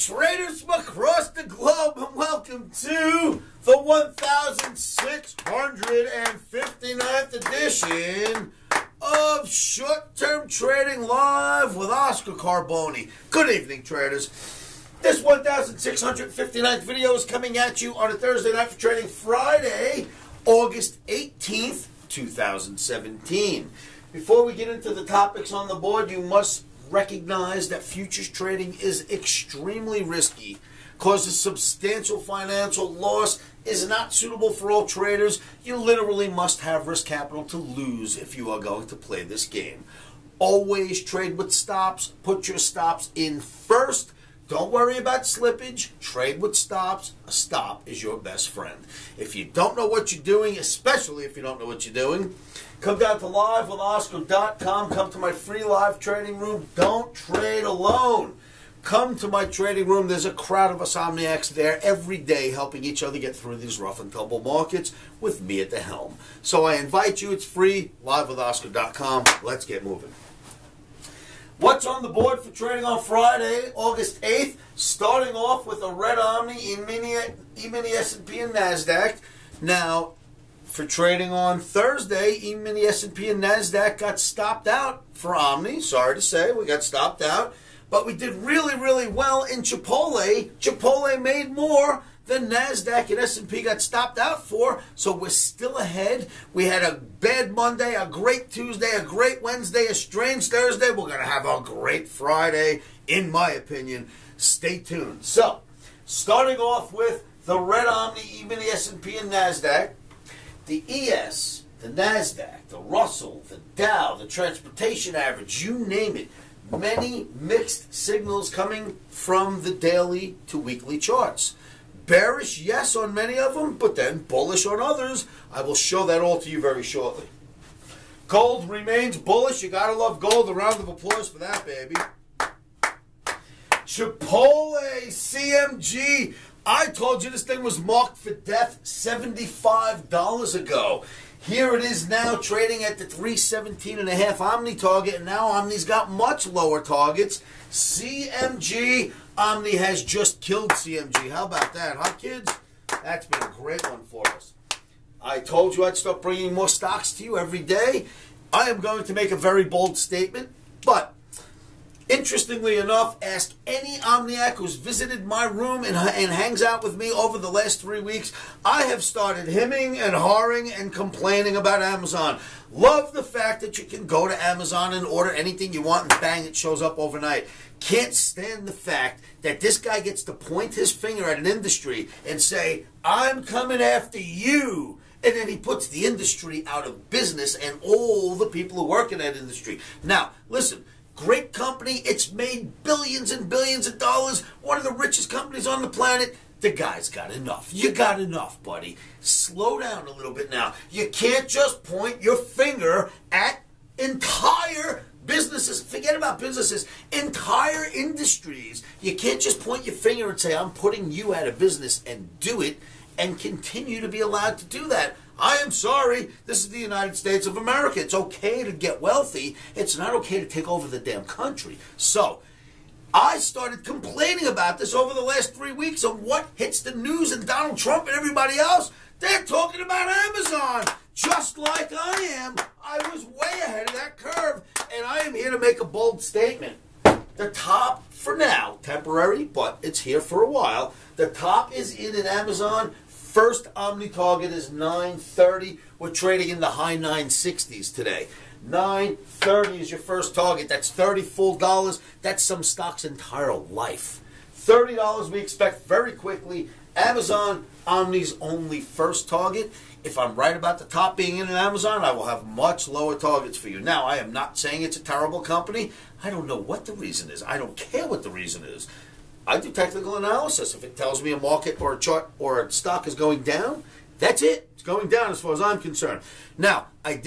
Traders from across the globe, and welcome to the 1659th edition of Short-Term Trading Live with Oscar Carboni. Good evening, traders. This 1659th video is coming at you on a Thursday night for trading, Friday, August 18th, 2017. Before we get into the topics on the board, you must recognize that futures trading is extremely risky, causes substantial financial loss, is not suitable for all traders. You literally must have risk capital to lose if you are going to play this game. Always trade with stops. Put your stops in first. Don't worry about slippage. Trade with stops. A stop is your best friend. If you don't know what you're doing, especially if you don't know what you're doing, come down to livewithoscar.com. Come to my free live trading room. Don't trade alone. Come to my trading room. There's a crowd of us Omniacs there every day helping each other get through these rough and tumble markets with me at the helm. So I invite you. It's free. livewithoscar.com. Let's get moving. What's on the board for trading on Friday, August 8th? Starting off with a red Omni, emini S&P and NASDAQ. Now, for trading on Thursday, emini S&P and NASDAQ got stopped out for Omni. Sorry to say, we got stopped out. But we did really, really well in Chipotle. Chipotle made more than NASDAQ and S&P got stopped out for, so we're still ahead. We had a bad Monday, a great Tuesday, a great Wednesday, a strange Thursday. We're going to have a great Friday, in my opinion. Stay tuned. So, starting off with the red Omni, emini S&P and NASDAQ, the ES, the NASDAQ, the Russell, the Dow, the transportation average, you name it. Many mixed signals coming from the daily to weekly charts. Bearish, yes, on many of them, but then bullish on others. I will show that all to you very shortly. Gold remains bullish. You gotta love gold. A round of applause for that, baby. Chipotle, CMG. I told you this thing was marked for death $75 ago. Here it is now trading at the 317.5 Omni target, and now Omni's got much lower targets. CMG, Omni has just killed CMG. How about that, huh, kids? That's been a great one for us. I told you I'd start bringing more stocks to you every day. I am going to make a very bold statement, but interestingly enough, ask any Omniac who's visited my room and hangs out with me over the last 3 weeks. I have started hemming and hawing and complaining about Amazon. Love the fact that you can go to Amazon and order anything you want and bang, it shows up overnight. Can't stand the fact that this guy gets to point his finger at an industry and say, I'm coming after you. And then he puts the industry out of business and all the people who work in that industry. Now, listen. Great company. It's made billions and billions of dollars. One of the richest companies on the planet. The guy's got enough. You got enough, buddy. Slow down a little bit now. You can't just point your finger at entire businesses. Forget about businesses. Entire industries. You can't just point your finger and say, I'm putting you out of business, and do it and continue to be allowed to do that. I am sorry. This is the United States of America. It's okay to get wealthy. It's not okay to take over the damn country. So, I started complaining about this over the last 3 weeks of what hits the news, and Donald Trump and everybody else, they're talking about Amazon. Just like I am. I was way ahead of that curve, and I am here to make a bold statement. The top, for now, temporary, but it's here for a while. The top is in Amazon. First Omni target is 930. We're trading in the high 960s today. 930 is your first target. That's 30 full dollars. That's some stock's entire life. $30 we expect very quickly. Amazon, Omni's only first target. If I'm right about the top being in Amazon, I will have much lower targets for you. Now, I am not saying it's a terrible company. I don't know what the reason is. I don't care what the reason is. I do technical analysis. If it tells me a market or a chart or a stock is going down, that's it. It's going down as far as I'm concerned. Now, I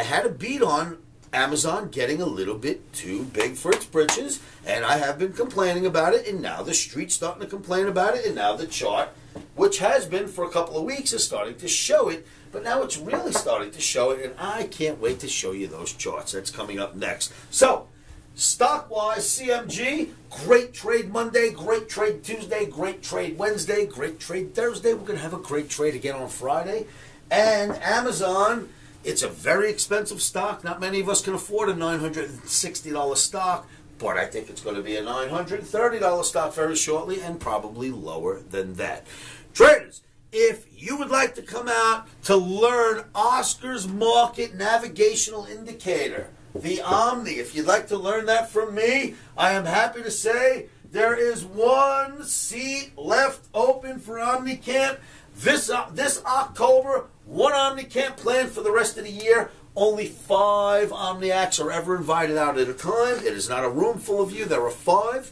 had a beat on Amazon getting a little bit too big for its britches, and I have been complaining about it, and now the street's starting to complain about it, and now the chart, which has been for a couple of weeks, is starting to show it, but now it's really starting to show it, and I can't wait to show you those charts. That's coming up next. So, Stock-wise, CMG, great trade Monday, great trade Tuesday, great trade Wednesday, great trade Thursday. We're going to have a great trade again on Friday. And Amazon, it's a very expensive stock. Not many of us can afford a $960 stock, but I think it's going to be a $930 stock very shortly and probably lower than that. Traders, if you would like to come out to learn Oscar's Market Navigational Indicator, the Omni, if you'd like to learn that from me, I am happy to say there is one seat left open for Omni Camp. This October, one Omni Camp planned for the rest of the year. Only 5 Omniacs are ever invited out at a time. It is not a room full of you. There are 5.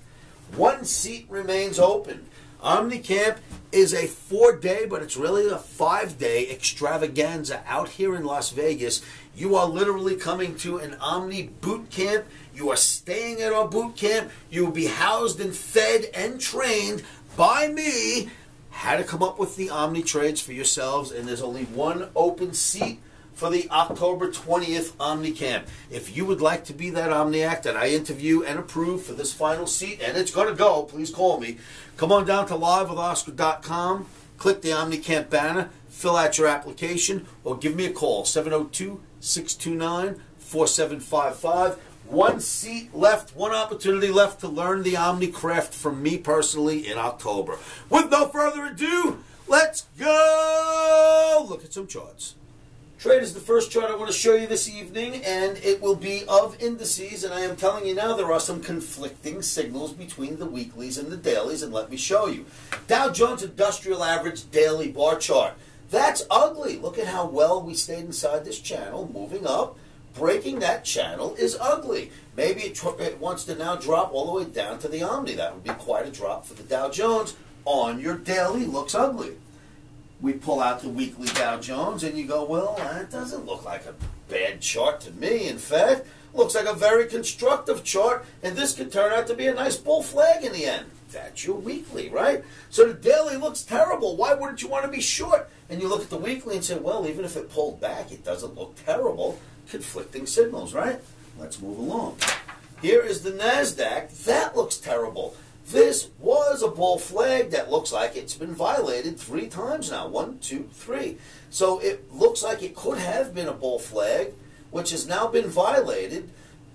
One seat remains open. Omni Camp is a 4-day, but it's really a 5-day extravaganza out here in Las Vegas. You are literally coming to an Omni boot camp. You are staying at our boot camp. You will be housed and fed and trained by me how to come up with the Omni trades for yourselves. And there's only one open seat for the October 20th Omni Camp. If you would like to be that Omniac that I interview and approve for this final seat, and it's going to go, please call me. Come on down to livewithoscar.com, click the Omni Camp banner, fill out your application, or give me a call, 702-629-4755. One seat left, one opportunity left to learn the Omni craft from me personally in October. With no further ado, let's go look at some charts. Traders, the first chart I want to show you this evening, and it will be of indices, and I am telling you now there are some conflicting signals between the weeklies and the dailies, and let me show you. Dow Jones Industrial Average daily bar chart. That's ugly. Look at how well we stayed inside this channel, moving up. Breaking that channel is ugly. Maybe it wants to now drop all the way down to the Omni. That would be quite a drop for the Dow Jones. On your daily, looks ugly. We pull out the weekly Dow Jones, and you go, well, that doesn't look like a bad chart to me. In fact, looks like a very constructive chart, and this could turn out to be a nice bull flag in the end. That's your weekly, right? So the daily looks terrible. Why wouldn't you want to be short? And you look at the weekly and say, well, even if it pulled back, it doesn't look terrible. Conflicting signals, right? Let's move along. Here is the NASDAQ. That looks terrible. This was a bull flag that looks like it's been violated 3 times now. 1, 2, 3. So it looks like it could have been a bull flag, which has now been violated.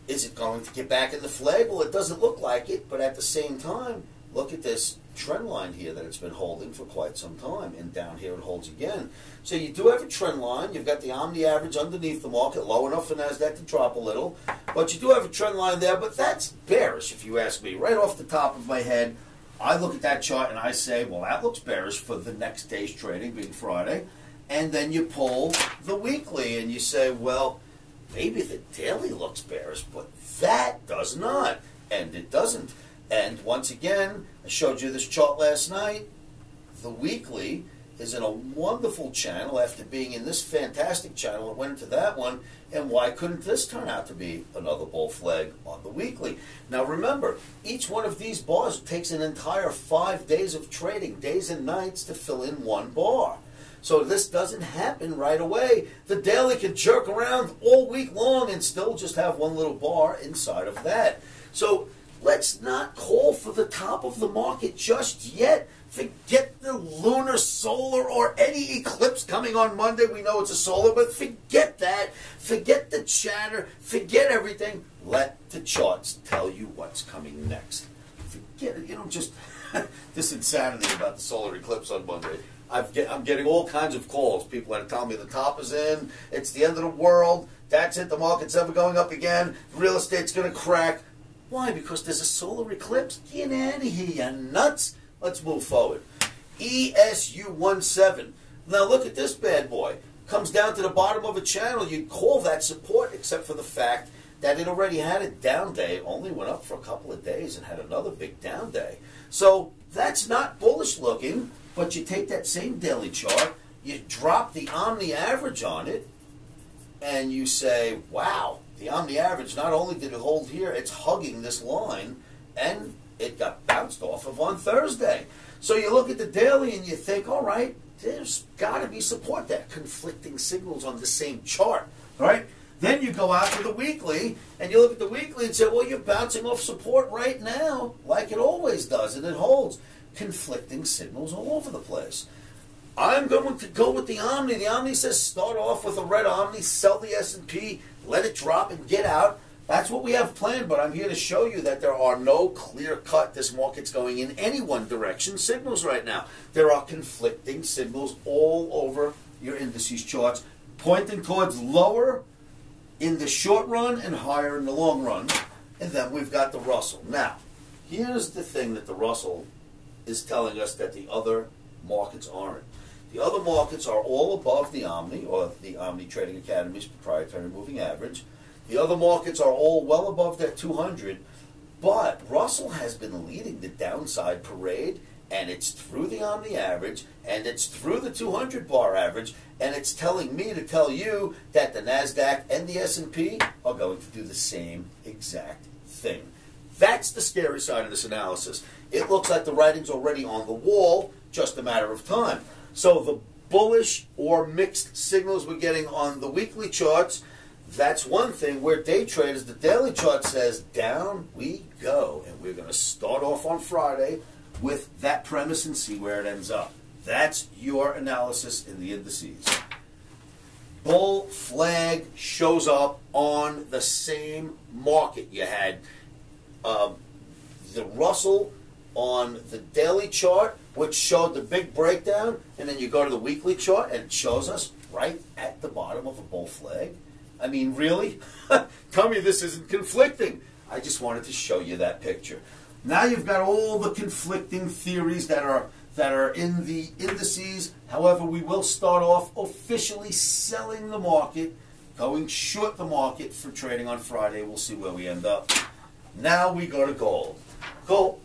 Is it going to get back in the flag? Well, it doesn't look like it, but at the same time, look at this trend line here that it's been holding for quite some time, and down here it holds again. So you do have a trend line. You've got the Omni average underneath the market, low enough for NASDAQ to drop a little, but you do have a trend line there, but that's bearish if you ask me. Right off the top of my head, I look at that chart and I say, well, that looks bearish for the next day's trading, being Friday, and then you pull the weekly and you say, well, maybe the daily looks bearish, but that does not, and it doesn't. And once again, I showed you this chart last night. The weekly is in a wonderful channel. After being in this fantastic channel, it went into that one. And why couldn't this turn out to be another bull flag on the weekly? Now remember, each one of these bars takes an entire 5 days of trading, days and nights, to fill in one bar. So this doesn't happen right away. The daily can jerk around all week long and still just have one little bar inside of that. So let's not call for the top of the market just yet. Forget the lunar, solar, or any eclipse coming on Monday. We know it's a solar, but forget that. Forget the chatter. Forget everything. Let the charts tell you what's coming next. Forget it. You know, just this insanity about the solar eclipse on Monday. I'm getting all kinds of calls. People are telling me the top is in. It's the end of the world. That's it. The market's never going up again. Real estate's going to crack. Why? Because there's a solar eclipse? Get out of here, you nuts. Let's move forward. ESU17. Now look at this bad boy. Comes down to the bottom of a channel. You'd call that support, except for the fact that it already had a down day. Only went up for a couple of days and had another big down day. So that's not bullish looking, but you take that same daily chart, you drop the Omni average on it, and you say, wow, the Omni average, not only did it hold here, it's hugging this line, and it got bounced off of on Thursday. So you look at the daily and you think, all right, there's got to be support there. Conflicting signals on the same chart, all right? Then you go out to the weekly, and you look at the weekly and say, well, you're bouncing off support right now, like it always does, and it holds. Conflicting signals all over the place. I'm going to go with the Omni. The Omni says start off with a red Omni, sell the S&P, let it drop, and get out. That's what we have planned, but I'm here to show you that there are no clear-cut, this market's going in any one direction signals right now. There are conflicting signals all over your indices charts, pointing towards lower in the short run and higher in the long run. And then we've got the Russell. Now, here's the thing that the Russell is telling us that the other markets aren't. The other markets are all above the Omni, or the Omni Trading Academy's proprietary moving average. The other markets are all well above that 200, but Russell has been leading the downside parade, and it's through the Omni average, and it's through the 200 bar average, and it's telling me to tell you that the NASDAQ and the S&P are going to do the same exact thing. That's the scary side of this analysis. It looks like the writing's already on the wall, just a matter of time. So the bullish or mixed signals we're getting on the weekly charts, that's one thing. Where day traders, the daily chart says down we go. And we're going to start off on Friday with that premise and see where it ends up. That's your analysis in the indices. Bull flag shows up on the same market. You had the Russell on the daily chart, which showed the big breakdown, and then you go to the weekly chart and it shows us right at the bottom of a bull flag. I mean, really? Tell me this isn't conflicting. I just wanted to show you that picture. Now you've got all the conflicting theories that are in the indices. However, we will start off officially selling the market, going short the market for trading on Friday. We'll see where we end up. Now we go to gold. Gold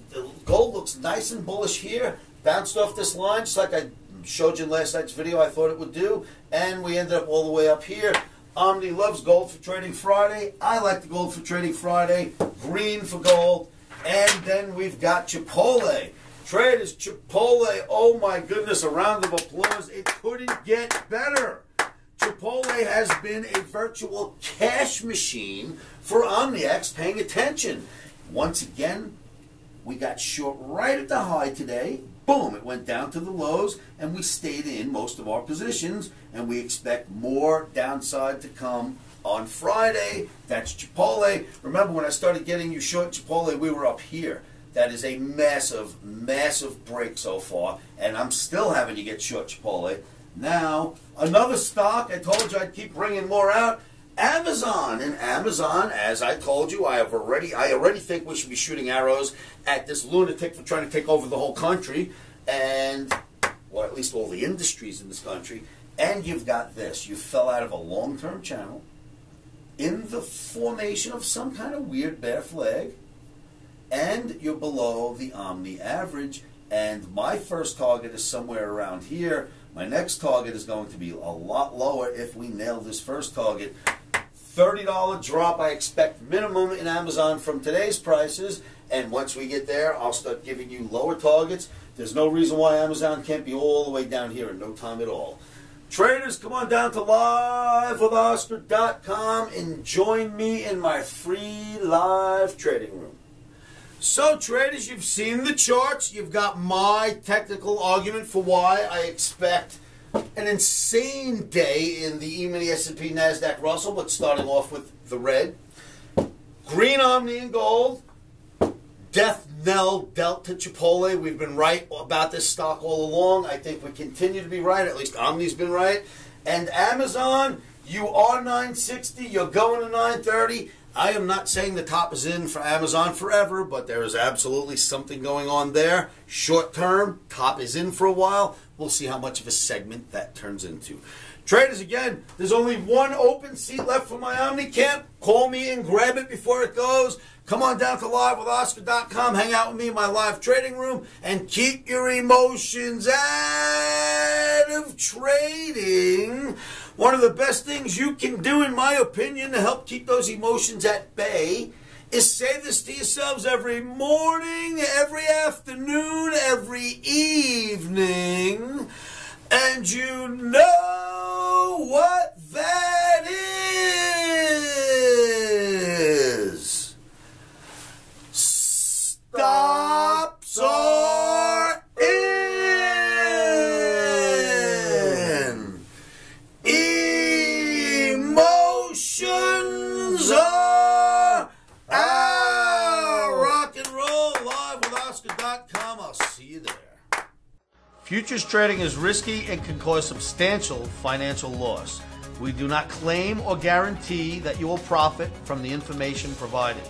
looks nice and bullish here. Bounced off this line, just like I showed you in last night's video I thought it would do. And we ended up all the way up here. Omni loves gold for trading Friday. I like the gold for trading Friday. Green for gold. And then we've got Chipotle. Traders, Chipotle, oh my goodness, a round of applause. It couldn't get better. Chipotle has been a virtual cash machine for OmniX, paying attention. Once again, we got short right at the high today. Boom, it went down to the lows, and we stayed in most of our positions, and we expect more downside to come on Friday. That's Chipotle. Remember, when I started getting you short Chipotle, we were up here. That is a massive, massive break so far, and I'm still having you get short Chipotle. Now, another stock, I told you I'd keep bringing more out. Amazon. And Amazon, as I told you, I already think we should be shooting arrows at this lunatic for trying to take over the whole country, and, or at least all the industries in this country. And you've got this. You fell out of a long-term channel in the formation of some kind of weird bear flag, and you're below the Omni average. And my first target is somewhere around here. My next target is going to be a lot lower if we nail this first target. $30 drop I expect minimum in Amazon from today's prices, and once we get there, I'll start giving you lower targets. There's no reason why Amazon can't be all the way down here in no time at all. Traders, come on down to livewithoscar.com and join me in my free live trading room. So, traders, you've seen the charts. You've got my technical argument for why I expect an insane day in the emini S&P NASDAQ Russell, but starting off with the red. Green Omni and gold. Death knell dealt to Chipotle. We've been right about this stock all along. I think we continue to be right. At least Omni's been right. And Amazon, you are 960. You're going to 930. I am not saying the top is in for Amazon forever, but there is absolutely something going on there. Short term, top is in for a while. We'll see how much of a segment that turns into. Traders, again, there's only one open seat left for my Omni Camp. Call me and grab it before it goes. Come on down to livewithoscar.com. Hang out with me in my live trading room and keep your emotions out of trading. One of the best things you can do, in my opinion, to help keep those emotions at bay is say this to yourselves every morning, every afternoon, every evening. And you know what that is. Futures trading is risky and can cause substantial financial loss. We do not claim or guarantee that you will profit from the information provided.